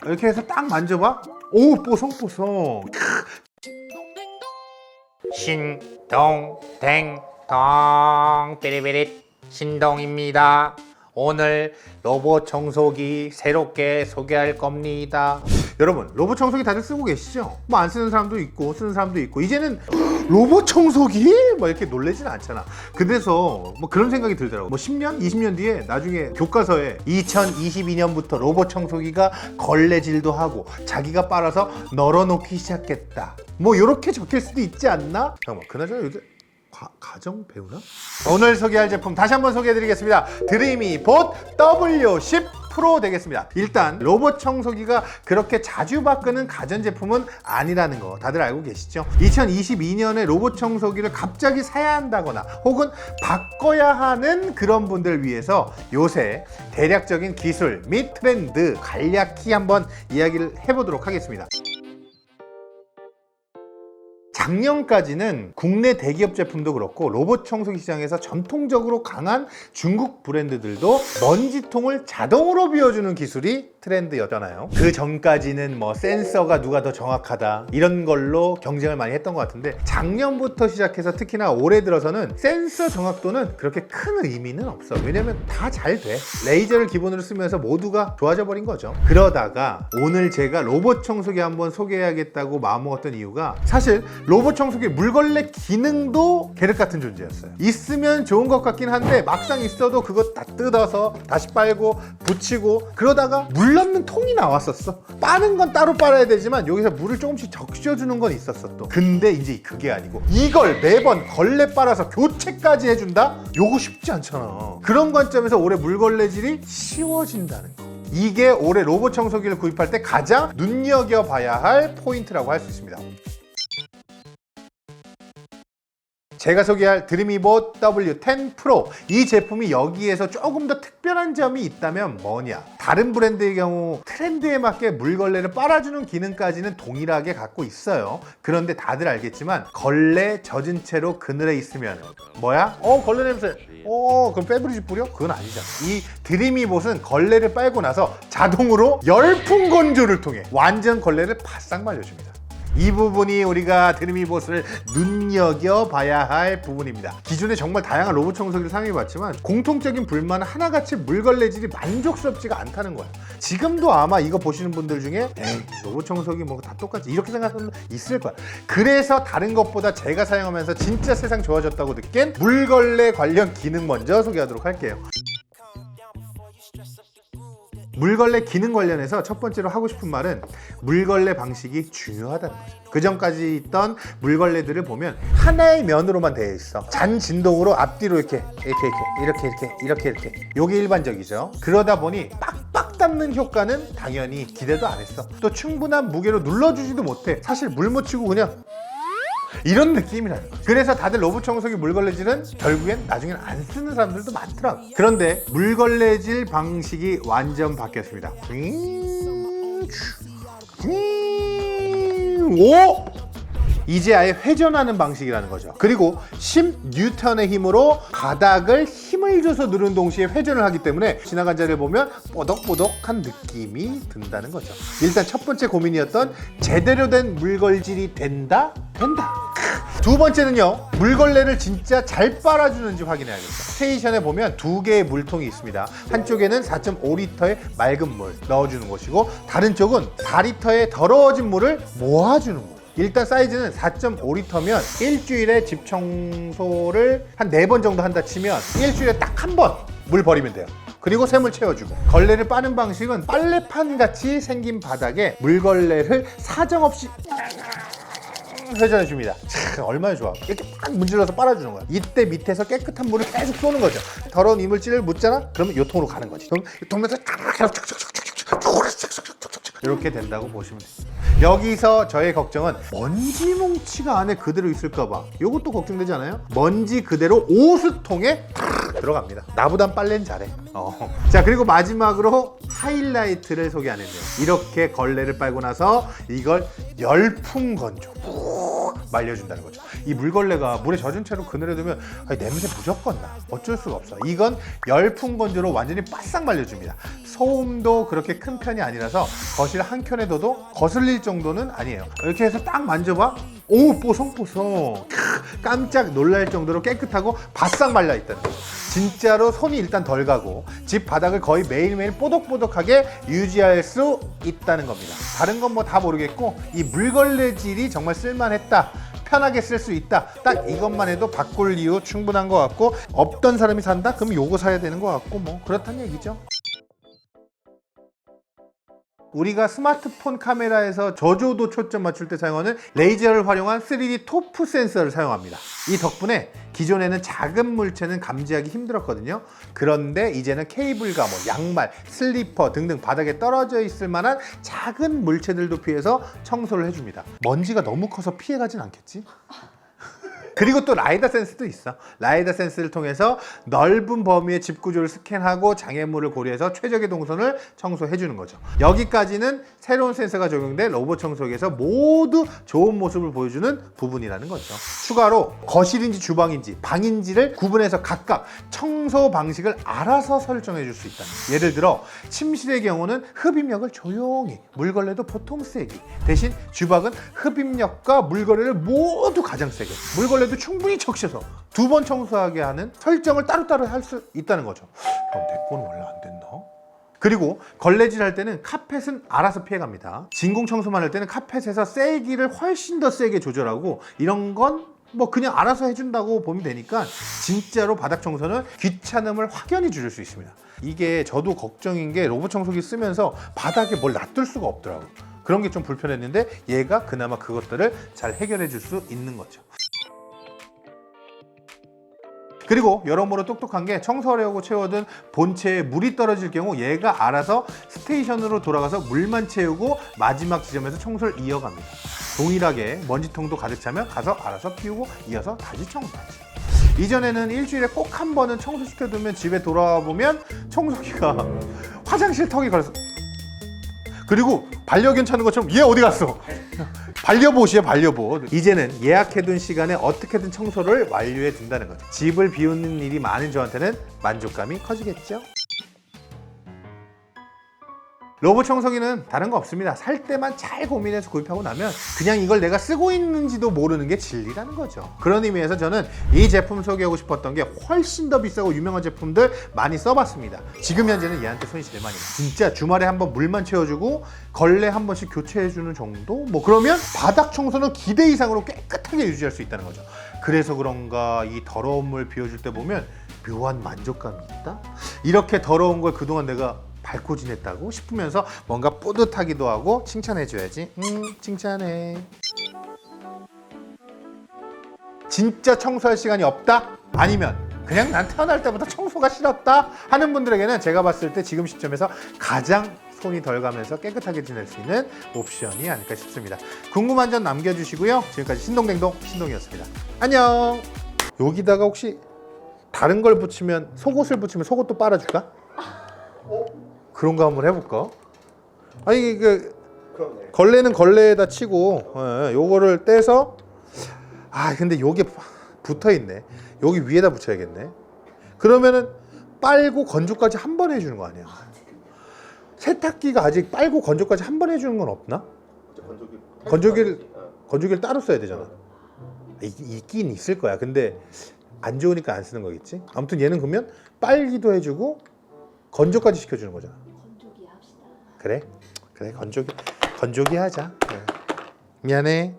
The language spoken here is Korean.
이렇게 해서 딱 만져봐. 오, 뽀송뽀송. 신동댕동 삐리비릿 신동입니다. 오늘 로봇 청소기 새롭게 소개할 겁니다. 여러분, 로봇 청소기 다들 쓰고 계시죠? 뭐 안 쓰는 사람도 있고 쓰는 사람도 있고, 이제는 로봇 청소기? 뭐 이렇게 놀라진 않잖아. 그래서 뭐 그런 생각이 들더라고. 뭐 10년, 20년 뒤에 나중에 교과서에 2022년부터 로봇 청소기가 걸레질도 하고 자기가 빨아서 널어놓기 시작했다, 뭐 이렇게 적힐 수도 있지 않나? 잠깐만, 그나저나 요새 가정 배우나? 오늘 소개할 제품 다시 한번 소개해드리겠습니다. 드림이봇 W10 프로 되겠습니다. 일단 로봇 청소기가 그렇게 자주 바꾸는 가전제품은 아니라는 거 다들 알고 계시죠? 2022년에 로봇 청소기를 갑자기 사야 한다거나 혹은 바꿔야 하는 그런 분들을 위해서 요새 대략적인 기술 및 트렌드 간략히 한번 이야기를 해보도록 하겠습니다. 작년까지는 국내 대기업 제품도 그렇고 로봇 청소기 시장에서 전통적으로 강한 중국 브랜드들도 먼지통을 자동으로 비워주는 기술이 트렌드였잖아요. 그 전까지는 뭐 센서가 누가 더 정확하다 이런 걸로 경쟁을 많이 했던 것 같은데, 작년부터 시작해서 특히나 올해 들어서는 센서 정확도는 그렇게 큰 의미는 없어. 왜냐면 다 잘 돼. 레이저를 기본으로 쓰면서 모두가 좋아져 버린 거죠. 그러다가 오늘 제가 로봇 청소기 한번 소개해야겠다고 마음먹었던 이유가, 사실 로봇 청소기 물걸레 기능도 계륵 같은 존재였어요. 있으면 좋은 것 같긴 한데 막상 있어도 그거 다 뜯어서 다시 빨고 붙이고 그러다가 물 넣는 통이 나왔었어. 빠는 건 따로 빨아야 되지만 여기서 물을 조금씩 적셔주는 건 있었어 또. 근데 이제 그게 아니고 이걸 매번 걸레 빨아서 교체까지 해준다? 요거 쉽지 않잖아. 그런 관점에서 올해 물걸레질이 쉬워진다는 거, 이게 올해 로봇 청소기를 구입할 때 가장 눈여겨봐야 할 포인트라고 할 수 있습니다. 제가 소개할 드림이봇 W10 프로, 이 제품이 여기에서 조금 더 특별한 점이 있다면 뭐냐, 다른 브랜드의 경우 트렌드에 맞게 물걸레를 빨아주는 기능까지는 동일하게 갖고 있어요. 그런데 다들 알겠지만 걸레 젖은 채로 그늘에 있으면 뭐야? 걸레 냄새. 그럼 페브리즈 뿌려? 그건 아니잖아. 이 드림이봇은 걸레를 빨고 나서 자동으로 열풍 건조를 통해 완전 걸레를 바싹 말려줍니다. 이 부분이 우리가 드림이봇을 눈여겨봐야 할 부분입니다. 기존에 정말 다양한 로봇 청소기를 사용해봤지만 공통적인 불만은 하나같이 물걸레질이 만족스럽지가 않다는 거야. 지금도 아마 이거 보시는 분들 중에 에이, 로봇 청소기 뭐 다 똑같지 이렇게 생각하는 분 있을 거야. 그래서 다른 것보다 제가 사용하면서 진짜 세상 좋아졌다고 느낀 물걸레 관련 기능 먼저 소개하도록 할게요. 물걸레 기능 관련해서 첫 번째로 하고 싶은 말은, 물걸레 방식이 중요하다는 거죠. 그 전까지 있던 물걸레들을 보면 하나의 면으로만 되어 있어. 잔 진동으로 앞뒤로 이렇게 요게 일반적이죠. 그러다 보니 빡빡 닿는 효과는 당연히 기대도 안 했어. 또 충분한 무게로 눌러주지도 못해. 사실 물 묻히고 그냥 이런 느낌이라는 거죠. 그래서 다들 로봇 청소기 물걸레질은 결국엔 나중엔 안 쓰는 사람들도 많더라고. 그런데 물걸레질 방식이 완전 바뀌었습니다. 오! 이제 아예 회전하는 방식이라는 거죠. 그리고 10N의 힘으로 바닥을 힘을 줘서 누르는 동시에 회전을 하기 때문에 지나간 자리를 보면 뽀덕뽀덕한 느낌이 든다는 거죠. 일단 첫 번째 고민이었던 제대로 된 물걸질이 된다? 된다. 두 번째는요, 물걸레를 진짜 잘 빨아주는지 확인해야겠다. 스테이션에 보면 두 개의 물통이 있습니다. 한쪽에는 4.5리터의 맑은 물 넣어주는 곳이고, 다른 쪽은 4리터의 더러워진 물을 모아주는 곳. 일단 사이즈는 4.5리터면 일주일에 집 청소를 한 4번 정도 한다 치면 일주일에 딱 한 번 물 버리면 돼요. 그리고 샘물 채워주고, 걸레를 빠는 방식은 빨래판 같이 생긴 바닥에 물걸레를 사정없이 회전해줍니다. 얼마나 좋아. 이렇게 막 문질러서 빨아주는 거야. 이때 밑에서 깨끗한 물을 계속 쏘는 거죠. 더러운 이물질을 묻잖아? 그러면 요 통으로 가는 거지. 그럼 이 통에서 이렇게 된다고 보시면 돼요. 여기서 저의 걱정은 먼지 뭉치가 안에 그대로 있을까봐. 이것도 걱정되지 않아요? 먼지 그대로 오수통에 들어갑니다. 나보단 빨래는 잘해. 자, 그리고 마지막으로 하이라이트를 소개 안 했네요. 이렇게 걸레를 빨고 나서 이걸 열풍 건조 말려준다는 거죠. 이 물걸레가 물에 젖은 채로 그늘에 두면 냄새 무조건 나. 어쩔 수가 없어. 이건 열풍 건조로 완전히 바싹 말려줍니다. 소음도 그렇게 큰 편이 아니라서 거실 한 켠에 둬도 거슬릴 정도는 아니에요. 이렇게 해서 딱 만져봐. 오, 뽀송뽀송. 깜짝 놀랄 정도로 깨끗하고 바싹 말라 있다는 거죠. 진짜로 손이 일단 덜 가고 집 바닥을 거의 매일매일 뽀독뽀독하게 유지할 수 있다는 겁니다. 다른 건 뭐 다 모르겠고 이 물걸레질이 정말 쓸만했다, 편하게 쓸 수 있다, 딱 이것만 해도 바꿀 이유 충분한 것 같고, 없던 사람이 산다? 그럼 요거 사야 되는 것 같고, 뭐 그렇다는 얘기죠. 우리가 스마트폰 카메라에서 저조도 초점 맞출 때 사용하는 레이저를 활용한 3D 토프 센서를 사용합니다. 이 덕분에 기존에는 작은 물체는 감지하기 힘들었거든요. 그런데 이제는 케이블과 뭐 양말, 슬리퍼 등등 바닥에 떨어져 있을 만한 작은 물체들도 피해서 청소를 해줍니다. 먼지가 너무 커서 피해가진 않겠지? 그리고 또 라이다 센스도 있어. 라이다 센스를 통해서 넓은 범위의 집 구조를 스캔하고 장애물을 고려해서 최적의 동선을 청소해주는 거죠. 여기까지는 새로운 센서가 적용된 로봇 청소기에서 모두 좋은 모습을 보여주는 부분이라는 거죠. 추가로 거실인지 주방인지 방인지를 구분해서 각각 청소 방식을 알아서 설정해 줄 수 있다. 예를 들어 침실의 경우는 흡입력을 조용히, 물걸레도 보통 세게, 대신 주방은 흡입력과 물걸레를 모두 가장 세게, 물걸레도 충분히 적셔서 2번 청소하게 하는 설정을 따로따로 할 수 있다는 거죠. 그럼 내 거는 원래 안 된다? 그리고 걸레질 할 때는 카펫은 알아서 피해갑니다. 진공 청소만 할 때는 카펫에서 세기를 훨씬 더 세게 조절하고, 이런 건 뭐 그냥 알아서 해준다고 보면 되니까 진짜로 바닥 청소는 귀찮음을 확연히 줄일 수 있습니다. 이게 저도 걱정인 게 로봇 청소기 쓰면서 바닥에 뭘 놔둘 수가 없더라고요. 그런 게 좀 불편했는데 얘가 그나마 그것들을 잘 해결해 줄 수 있는 거죠. 그리고 여러모로 똑똑한 게 청소하려고 채워둔 본체에 물이 떨어질 경우 얘가 알아서 스테이션으로 돌아가서 물만 채우고 마지막 지점에서 청소를 이어갑니다. 동일하게 먼지통도 가득 차면 가서 알아서 피우고 이어서 다시 청소하지. 이전에는 일주일에 꼭 한 번은 청소시켜두면 집에 돌아와 보면 청소기가 화장실 턱에 걸려서, 그리고 반려견 찾는 것처럼 얘 어디 갔어? 반려봇이에요, 반려봇. 이제는 예약해둔 시간에 어떻게든 청소를 완료해 준다는 거죠. 집을 비우는 일이 많은 저한테는 만족감이 커지겠죠. 로봇 청소기는 다른 거 없습니다. 살 때만 잘 고민해서 구입하고 나면 그냥 이걸 내가 쓰고 있는지도 모르는 게 진리라는 거죠. 그런 의미에서 저는 이 제품 소개하고 싶었던 게 훨씬 더 비싸고 유명한 제품들 많이 써봤습니다. 지금 현재는 얘한테 손이 제일 많이 가요. 진짜 주말에 한번 물만 채워주고 걸레 한 번씩 교체해주는 정도? 뭐 그러면 바닥 청소는 기대 이상으로 깨끗하게 유지할 수 있다는 거죠. 그래서 그런가 이 더러운 물 비워줄 때 보면 묘한 만족감이 있다? 이렇게 더러운 걸 그동안 내가 밟고 지냈다고 싶으면서 뭔가 뿌듯하기도 하고 칭찬해줘야지. 칭찬해. 진짜 청소할 시간이 없다? 아니면 그냥 난 태어날 때부터 청소가 싫었다? 하는 분들에게는 제가 봤을 때 지금 시점에서 가장 손이 덜 가면서 깨끗하게 지낼 수 있는 옵션이 아닐까 싶습니다. 궁금한 점 남겨주시고요. 지금까지 신동댕동 신동이었습니다. 안녕. 여기다가 혹시 다른 걸 붙이면, 속옷을 붙이면 속옷도 빨아줄까? 그런 거 한번 해볼까? 아니 걸레는 걸레에다 치고 요거를 떼서, 근데 요게 붙어있네. 여기 위에다 붙여야겠네. 그러면은 빨고 건조까지 한 번 해주는 거 아니야? 세탁기가 아직 빨고 건조까지 한 번 해주는 건 없나? 건조기를 따로 써야 되잖아. 있긴 있을 거야. 근데 안 좋으니까 안 쓰는 거겠지? 아무튼 얘는 그러면 빨기도 해주고 건조까지 시켜주는 거잖아. 건조기 합시다. 그래 건조기 하자. 미안해.